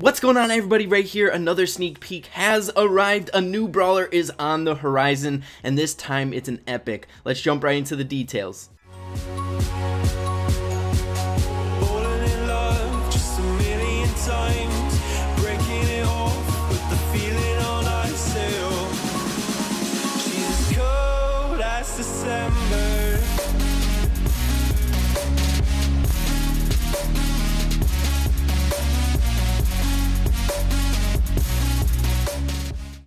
What's going on, everybody? Right here, another sneak peek has arrived. A new brawler is on the horizon, and this time it's an epic. Let's jump right into the details.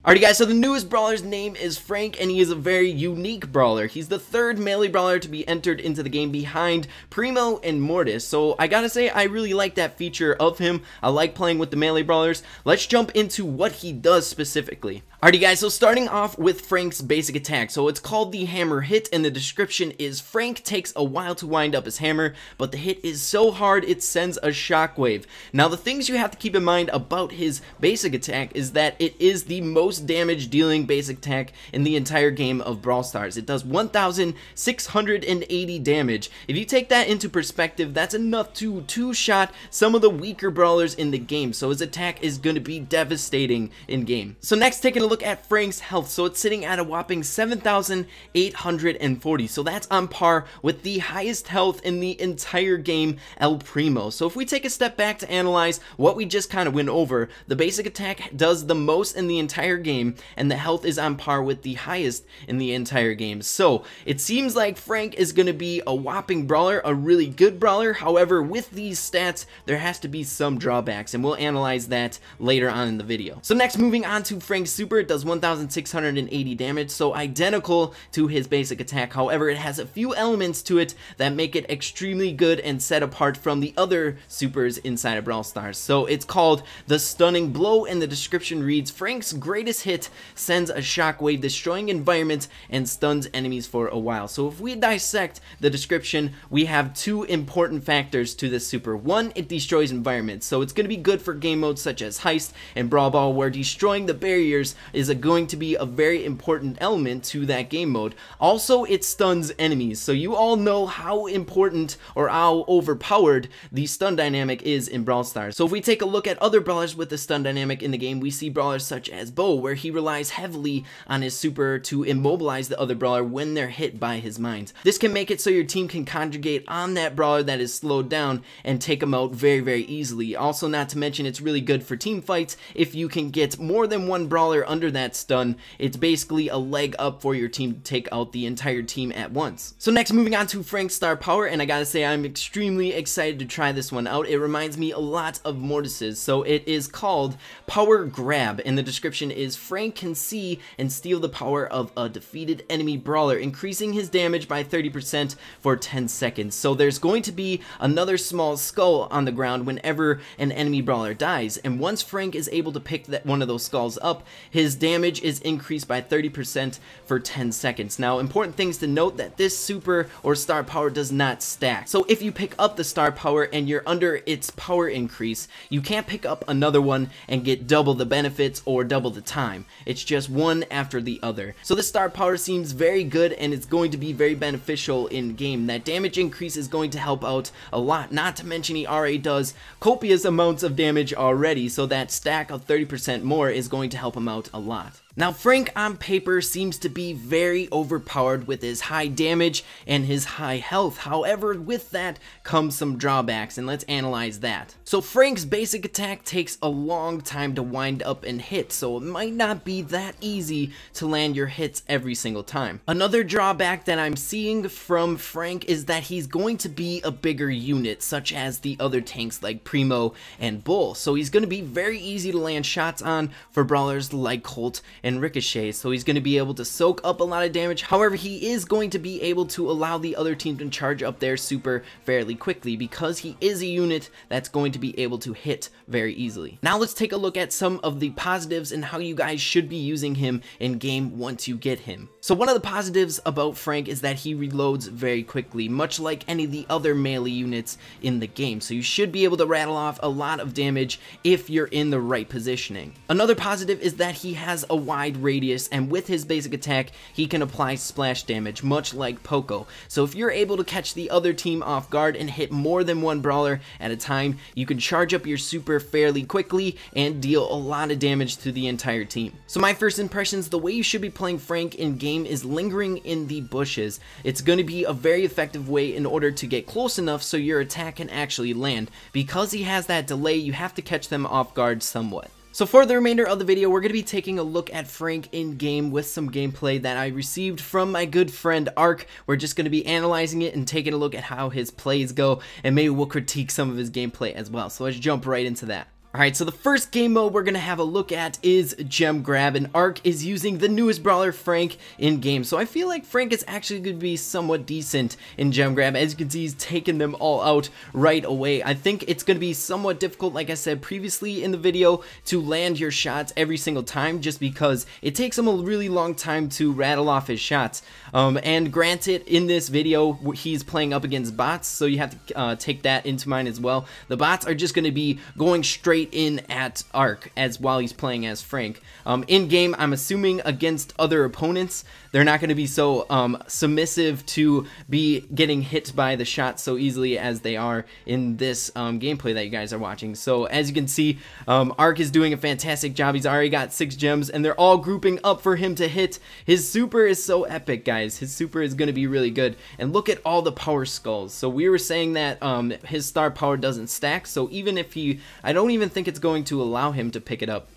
Alrighty guys, so the newest brawler's name is Frank, and he is a very unique brawler. He's the third melee brawler to be entered into the game behind Primo and Mortis. So I gotta say, I really like that feature of him. I like playing with the melee brawlers. Let's jump into what he does specifically. Alrighty guys, so starting off with Frank's basic attack. So it's called the hammer hit, and the description is Frank takes a while to wind up his hammer, but the hit is so hard it sends a shockwave. Now the things you have to keep in mind about his basic attack is that it is the most damage dealing basic attack in the entire game of Brawl Stars. It does 1,680 damage. If you take that into perspective, that's enough to two-shot some of the weaker brawlers in the game, so his attack is going to be devastating in game. So next, taking a look at Frank's health. So it's sitting at a whopping 7,840, so that's on par with the highest health in the entire game, El Primo. So if we take a step back to analyze what we just kind of went over, the basic attack does the most in the entire game, and the health is on par with the highest in the entire game. So it seems like Frank is going to be a whopping brawler, a really good brawler. However, with these stats, there has to be some drawbacks, and we'll analyze that later on in the video. So next, moving on to Frank's super, it does 1,680 damage, so identical to his basic attack. However, it has a few elements to it that make it extremely good and set apart from the other supers inside of Brawl Stars. So it's called the Stunning Blow, and the description reads, Frank's greatest hit sends a shockwave, destroying environments and stuns enemies for a while. So if we dissect the description, we have two important factors to this super. One, it destroys environments, so it's going to be good for game modes such as Heist and Brawl Ball, where destroying the barriers is going to be a very important element to that game mode. Also, it stuns enemies, so you all know how important or how overpowered the stun dynamic is in Brawl Stars. So if we take a look at other brawlers with the stun dynamic in the game, we see brawlers such as Bo, where he relies heavily on his super to immobilize the other brawler when they're hit by his mines. This can make it so your team can conjugate on that brawler that is slowed down and take him out very, very easily. Also, not to mention, it's really good for team fights. If you can get more than one brawler under that stun, it's basically a leg up for your team to take out the entire team at once. So next, moving on to Frank's star power, and I gotta say, I'm extremely excited to try this one out. It reminds me a lot of Mortis's. So it is called Power Grab, and the description is Frank can see and steal the power of a defeated enemy brawler, increasing his damage by 30% for 10 seconds. So there's going to be another small skull on the ground whenever an enemy brawler dies, and once Frank is able to pick one of those skulls up, his damage is increased by 30% for 10 seconds. Now, important things to note, that this super or star power does not stack. So if you pick up the star power and you're under its power increase, you can't pick up another one and get double the benefits or double the time. It's just one after the other. So the star power seems very good, and it's going to be very beneficial in game. That damage increase is going to help out a lot, not to mention he already does copious amounts of damage already, so that stack of 30% more is going to help him out a lot. Now, Frank on paper seems to be very overpowered with his high damage and his high health. However, with that comes some drawbacks, and let's analyze that. So Frank's basic attack takes a long time to wind up and hit, so it might not be that easy to land your hits every single time. Another drawback that I'm seeing from Frank is that he's going to be a bigger unit, such as the other tanks like Primo and Bull. So he's going to be very easy to land shots on for brawlers like Colt and Ricochet, so he's going to be able to soak up a lot of damage. However, he is going to be able to allow the other team to charge up their super fairly quickly, because he is a unit that's going to be able to hit very easily. Now let's take a look at some of the positives and how you guys should be using him in game once you get him. So one of the positives about Frank is that he reloads very quickly, much like any of the other melee units in the game, so you should be able to rattle off a lot of damage if you're in the right positioning. Another positive is that he has a wide radius, and with his basic attack, he can apply splash damage, much like Poco. So if you're able to catch the other team off guard and hit more than one brawler at a time, you can charge up your super fairly quickly and deal a lot of damage to the entire team. So my first impressions, the way you should be playing Frank in game is lingering in the bushes. It's going to be a very effective way in order to get close enough so your attack can actually land. Because he has that delay, you have to catch them off guard somewhat. So for the remainder of the video, we're going to be taking a look at Frank in game with some gameplay that I received from my good friend Ark. We're just going to be analyzing it and taking a look at how his plays go, and maybe we'll critique some of his gameplay as well. So let's jump right into that. Alright, so the first game mode we're going to have a look at is Gem Grab, and Ark is using the newest brawler Frank in game. So I feel like Frank is actually going to be somewhat decent in Gem Grab. As you can see, he's taking them all out right away. I think it's going to be somewhat difficult, like I said previously in the video, to land your shots every single time, just because it takes him a really long time to rattle off his shots. And granted, in this video, he's playing up against bots, so you have to take that into mind as well. The bots are just going to be going straight in at Ark as while he's playing as Frank. In game, I'm assuming against other opponents, they're not going to be so submissive to be getting hit by the shots so easily as they are in this gameplay that you guys are watching. So as you can see, Ark is doing a fantastic job. He's already got 6 gems and they're all grouping up for him to hit. His super is so epic, guys. His super is going to be really good. And look at all the power skulls. So we were saying that his star power doesn't stack, so even if I don't even think it's going to allow him to pick it up,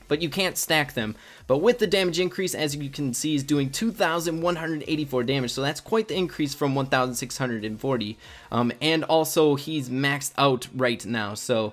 but you can't stack them. But with the damage increase, as you can see, he's doing 2,184 damage, so that's quite the increase from 1,640. And also he's maxed out right now, so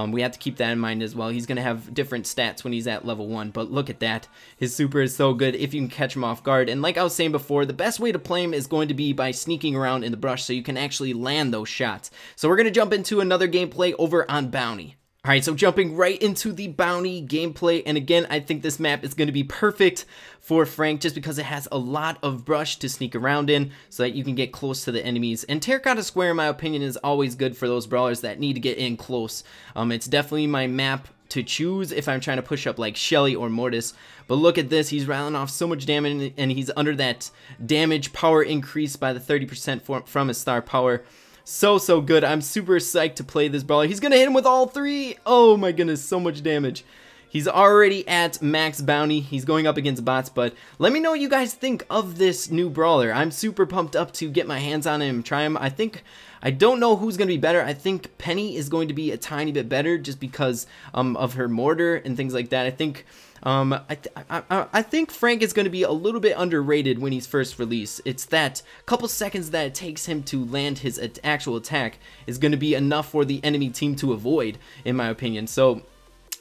we have to keep that in mind as well. He's going to have different stats when he's at level 1, but look at that. His super is so good if you can catch him off guard. And like I was saying before, the best way to play him is going to be by sneaking around in the brush so you can actually land those shots. So we're going to jump into another gameplay over on Bounty. Alright, so jumping right into the Bounty gameplay, and again, I think this map is going to be perfect for Frank just because it has a lot of brush to sneak around in so that you can get close to the enemies. And Terracotta Square, in my opinion, is always good for those brawlers that need to get in close. It's definitely my map to choose if I'm trying to push up like Shelly or Mortis. But look at this, he's rattling off so much damage, and he's under that damage power increase by the 30% from his star power. So good. I'm super psyched to play this brawler. He's gonna hit him with all 3. Oh my goodness, so much damage. He's already at max bounty. He's going up against bots, but let me know what you guys think of this new brawler. I'm super pumped up to get my hands on him and try him. I don't know who's going to be better. I think Penny is going to be a tiny bit better just because of her mortar and things like that. I think I think Frank is going to be a little bit underrated when he's first released. It's that couple seconds that it takes him to land his actual attack is going to be enough for the enemy team to avoid, in my opinion. So,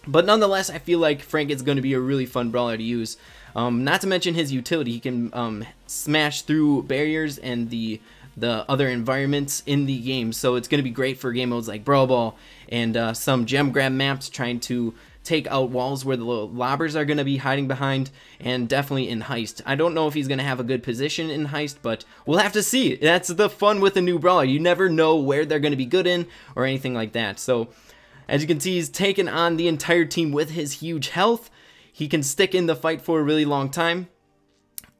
but nonetheless, I feel like Frank is going to be a really fun brawler to use. Not to mention his utility. He can smash through barriers and the other environments in the game. So it's going to be great for game modes like Brawl Ball and some gem grab maps, trying to take out walls where the little lobbers are going to be hiding behind, and definitely in Heist. I don't know if he's going to have a good position in Heist, but we'll have to see. That's the fun with a new brawler. You never know where they're going to be good in or anything like that. So as you can see, he's taken on the entire team with his huge health. He can stick in the fight for a really long time.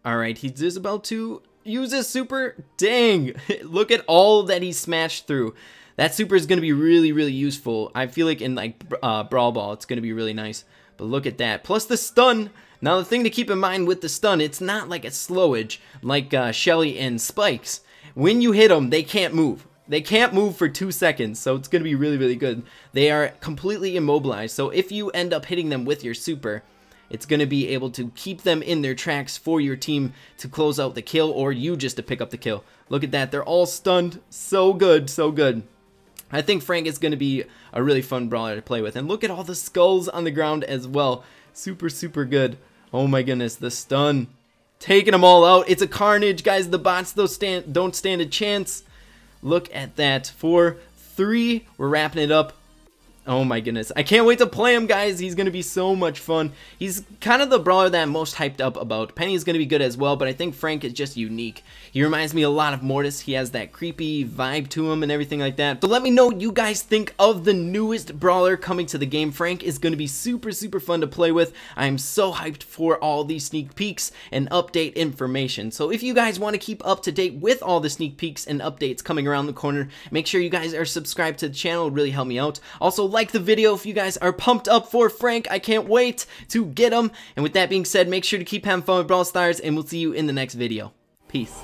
Alright, he's just about to use his super. Dang! Look at all that he smashed through. That super is going to be really, really useful. I feel like in like Brawl Ball, it's going to be really nice. But look at that. Plus the stun. Now the thing to keep in mind with the stun, it's not like a slowage like Shelly and Spikes. When you hit them, they can't move. They can't move for 2 seconds, so it's going to be really, really good. They are completely immobilized, so if you end up hitting them with your super, it's going to be able to keep them in their tracks for your team to close out the kill, or you just to pick up the kill. Look at that. They're all stunned. So good, so good. I think Frank is going to be a really fun brawler to play with. And look at all the skulls on the ground as well. Super, super good. Oh my goodness, the stun. Taking them all out. It's a carnage, guys. The bots don't stand a chance. Look at that. 4-3. We're wrapping it up. Oh my goodness, I can't wait to play him, guys. He's gonna be so much fun. He's kind of the brawler that I'm most hyped up about. Penny is gonna be good as well, but I think Frank is just unique. He reminds me a lot of Mortis. He has that creepy vibe to him and everything like that. So let me know what you guys think of the newest brawler coming to the game. Frank is gonna be super fun to play with. I am so hyped for all these sneak peeks and update information. So if you guys want to keep up to date with all the sneak peeks and updates coming around the corner, make sure you guys are subscribed to the channel. It would really help me out. Also, like the video if you guys are pumped up for Frank. I can't wait to get him. And with that being said, make sure to keep having fun with Brawl Stars, and we'll see you in the next video. Peace.